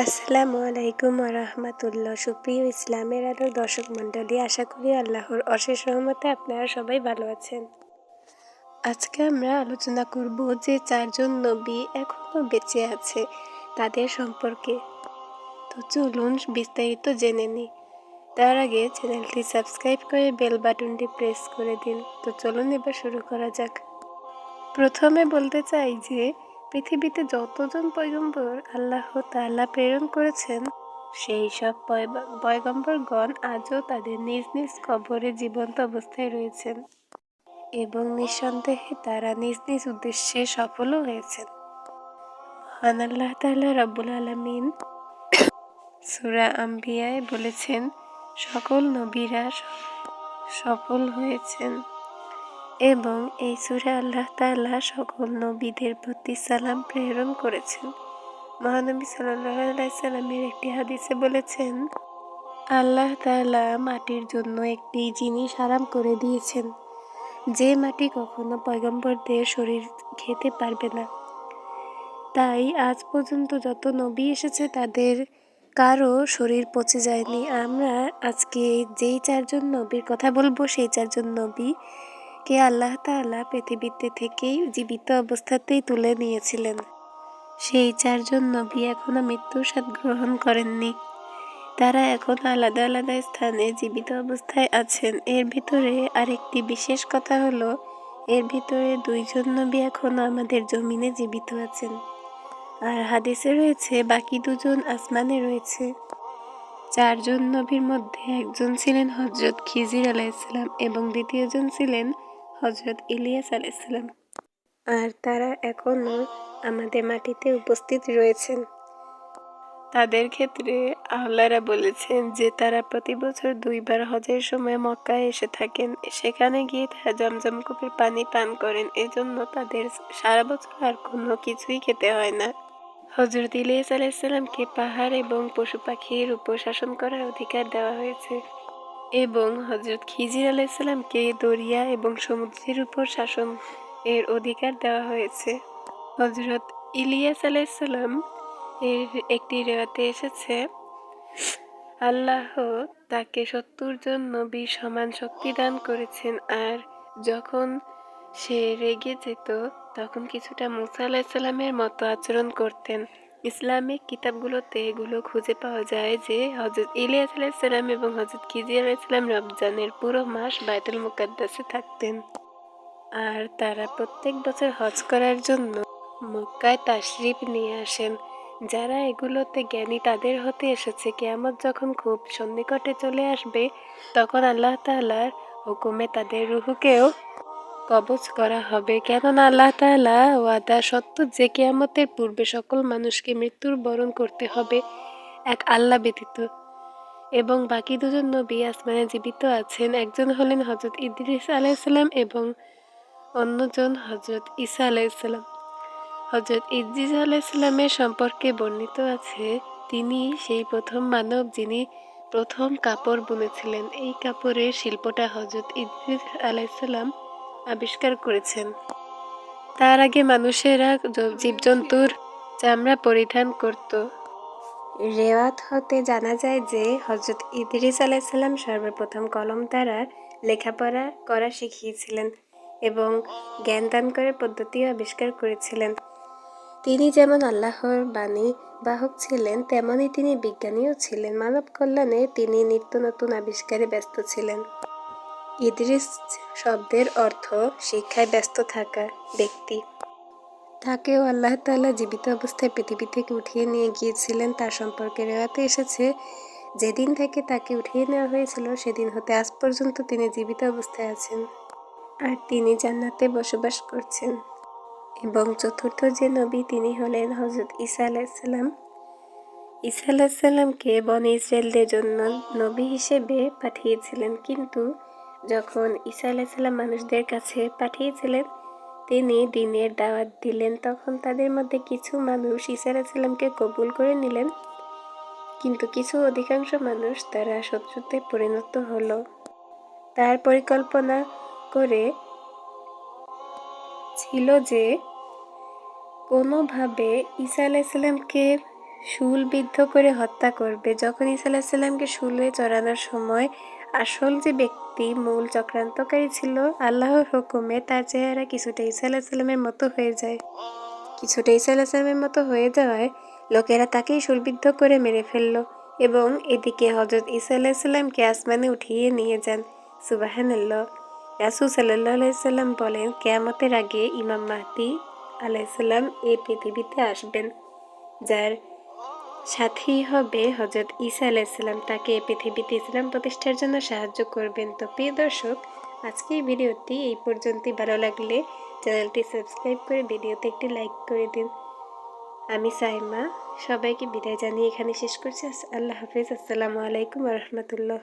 আসসালামু আলাইকুম রাহমাতুল্লাহ। সুপ্রিয় ইসলামের আলো দর্শক মণ্ডলী, আশা করি আল্লাহর অশেষ রহমতে আপনারা সবাই ভালো আছেন। আজকে আমরা আলোচনা করব যে 4জন নবী এখনো বেঁচে আছে তাদের সম্পর্কে। তো চলুন বিস্তারিত জেনে নিই। তার আগে চ্যানেলটি সাবস্ক্রাইব করে বেল বাটনটি প্রেস করে দিন। তো চলুন এবার শুরু করা যাক। প্রথমে বলতে চাই যে পৃথিবীতে যতজন পয়গম্বর আল্লাহ তাআলা প্রেরণ করেছেন, সেই সব পয়গম্বরগণ আজও তাদের নিজ নিজ কবরে জীবন্ত অবস্থায় রয়েছেন এবং নিঃসন্দেহে তারা নিজ নিজ উদ্দেশ্যে সফলও হয়েছেন। মহান আল্লাহ তাআলা রব্বুল আলামিন সূরা আম্বিয়ায় বলেছেন, সকল নবীরা সফল হয়েছেন। এবং এই সূরা আল্লাহ তাআলা সকল নবীদের প্রতি সালাম প্রেরণ করেছেন। মহানবী সাল্লাল্লাহু আলাইহি সাল্লামের একটি হাদিসে বলেছেন, আল্লাহ তাআলা মাটির জন্য একটি জিনিস হারাম করে দিয়েছেন, যে মাটি কখনো পয়গম্বরদের শরীর খেতে পারবে না। তাই আজ পর্যন্ত যত নবী এসেছে তাদের কারো শরীর পচে যায়নি। আমরা আজকে যেই 4জন নবীর কথা বলবো, সেই 4জন নবী কে আল্লাহ তাআলা পৃথিবীতে থেকেই জীবিত অবস্থাতেই তুলে নিয়েছিলেন। সেই 4জন নবী এখনো মৃত্যুর স্বাদ গ্রহণ করেননি। তারা এখন আলাদা আলাদা স্থানে জীবিত অবস্থায় আছেন। এর ভিতরে আরেকটি বিশেষ কথা হলো, এর ভিতরে 2জন নবী এখনো আমাদের জমিনে জীবিত আছেন। আর হাদিসে রয়েছে বাকি 2জন আসমানে রয়েছে। 4জন নবীর মধ্যে একজন ছিলেন হযরত খিজির আলাইহিসসালাম এবং দ্বিতীয়জন ছিলেন হযরত ইলিয়াস আলাইহিসসালাম। আর তারা এখনো আমাদের মাটিতে উপস্থিত রয়েছেন। তাদের ক্ষেত্রে আল্লাহরা বলেছেন যে তারা প্রতি বছর 2 বার হজের সময় মক্কায় এসে থাকেন। সেখানে গিয়ে তারা জমজম কূপের পানি পান করেন। এজন্য তাদের সারা বছর আর কোনো কিছুই খেতে হয় না। হযরত ইলিয়াস আলাইহিসসালামকে পাহাড় এবং পশু পাখির উপর শাসন করার অধিকার দেওয়া হয়েছে এবং হযরত খিজির আলাইহিসসালামকে দরিয়া এবং সমুদ্রের উপর শাসন এর অধিকার দেওয়া হয়েছে। হযরত ইলিয়াস আলাইহিসসালাম এর একটি রিওয়ায়েতে এসেছে, আল্লাহ তাকে 70 জন নবীর সমান শক্তি দান করেছেন। আর যখন সে রেগে যেত তখন কিছুটা মুসা আলাইহিসসালামের মতো আচরণ করতেন। ইসলামিক কিতাবগুলোতে এগুলো খুঁজে পাওয়া যায় যে হযরত ইলিয়াস আলাইহিসসালাম এবং হযরত খিজির আলাইহিসসালাম রমজানের পুরো মাস বাইতুল মুকাদ্দাসে থাকতেন। আর তারা প্রত্যেক বছর হজ করার জন্য মক্কায় তাশরিফ নিয়ে আসেন। যারা এগুলোতে জ্ঞানী তাদের হতে এসেছে, কিয়ামত যখন খুব সন্নিকটে চলে আসবে তখন আল্লাহ তাআলার হুকুমে তাদের রূহকেও কবজ করা হবে। কেননা আল্লাহ তাআলা ওয়াদা সত্য যে কিয়ামতের পূর্বে সকল মানুষকে মৃত্যুর বরণ করতে হবে এক আল্লাহ ব্যতীত। এবং বাকি 2জন নবী আসমানে জীবিত আছেন। একজন হলেন হযরত ইদ্রিস আলাইহিসসালাম এবং অন্যজন হযরত ঈসা আলাইহিসসালাম। হযরত ইদ্রিস আলাইহিসসালামের সম্পর্কে বর্ণিত আছে, তিনি সেই প্রথম মানব যিনি প্রথম কাপড় বুনেছিলেন। এই কাপড়ের শিল্পটা হযরত ইদ্রিস আলাইহিসসালাম আবিষ্কার করেছেন। তার আগে মানুষেরা জীবজন্তুর চামড়া পরিধান করত। রেওয়াত হতে জানা যায় যে হযরত ইদ্রিস আলাইহিসসালাম সর্বপ্রথম কলম দ্বারা লেখাপড়া করা শিখিয়েছিলেন এবং জ্ঞান দান করার পদ্ধতিও আবিষ্কার করেছিলেন। তিনি যেমন আল্লাহর বাণী বাহক ছিলেন, তেমনি তিনি বিজ্ঞানীও ছিলেন। মানব কল্যাণে তিনি নিত্য নতুন আবিষ্কারে ব্যস্ত ছিলেন। ইদ্রিস শব্দের অর্থ শিক্ষায় ব্যস্ত থাকা ব্যক্তি। তাকেও আল্লাহ তাআলা জীবিত অবস্থায় পৃথিবী থেকে উঠিয়ে নিয়ে গিয়েছিলেন। তার সম্পর্কে রিওয়ায়েতে এসেছে, যেদিন থেকে তাকে উঠিয়ে নেওয়া হয়েছিল সেদিন হতে আজ পর্যন্ত তিনি জীবিত অবস্থায় আছেন আর তিনি জান্নাতে বসবাস করছেন। এবং চতুর্থ যে নবী তিনি হলেন হযরত ঈসা আলাইহিসসালাম। ঈসা আলাইহিসসালামকে বনী ইসরায়েলদের জন্য নবী হিসেবে পাঠিয়েছিলেন, কিন্তু যখন ঈসা আলাইহিসসালাম মানুষদের কাছে পাঠিয়েছিলেন, তিনি দ্বীনের দাওয়াত দিলেন, তখন তাদের মধ্যে কিছু মানুষ ঈসা আলাইহিসসালামকে কবুল করে নিলেন, কিন্তু কিছু অধিকাংশ মানুষ তারা শত্রুতে পরিণত হলো। তার পরিকল্পনা করে ছিল যে কোনোভাবে ঈসা আলাইহিসসালামকে শুলবিদ্ধ করে হত্যা করবে। যখন ঈসা আলাইসাল্লামকে শুলে চড়ানোর সময় আসল যে ব্যক্তি মূল চক্রান্তকারী ছিল, আল্লাহর হুকুমে তার চেহারা কিছুটা ঈসা আলাইসাল্লামের মতো হয়ে যায়। কিছুটা ঈসা আলাইসাল্লামের মতো হয়ে যাওয়ায় লোকেরা তাকেই শুলবিদ্ধ করে মেরে ফেলল এবং এদিকে হযরত ঈসা আলাইসাল্লামকে আসমানে উঠিয়ে নিয়ে যান। সুবহানাল্লাহ। রাসূল সাল্লাল্লাহু আলাইহি সাল্লাম বলেন, কিয়ামতের আগে ইমাম মাহদী আলাইহিসসালাম এই পৃথিবীতে আসবেন, যার সাথী হবে হযরত ঈসা আলাইহিসসালাম। তাকে এই পৃথিবীতে ইসলাম প্রতিষ্ঠার জন্য সাহায্য করবেন। তো প্রিয় দর্শক, আজকের ভিডিওটি এই পর্যন্তই। ভালো লাগলে চ্যানেলটি সাবস্ক্রাইব করে ভিডিওতে একটি লাইক করে দিন। আমি সাইমা সবাইকে বিদায় জানিয়ে এখানে শেষ করছি। আল্লাহ হাফেজ। আসসালামু আলাইকুম ওয়া রাহমাতুল্লাহ।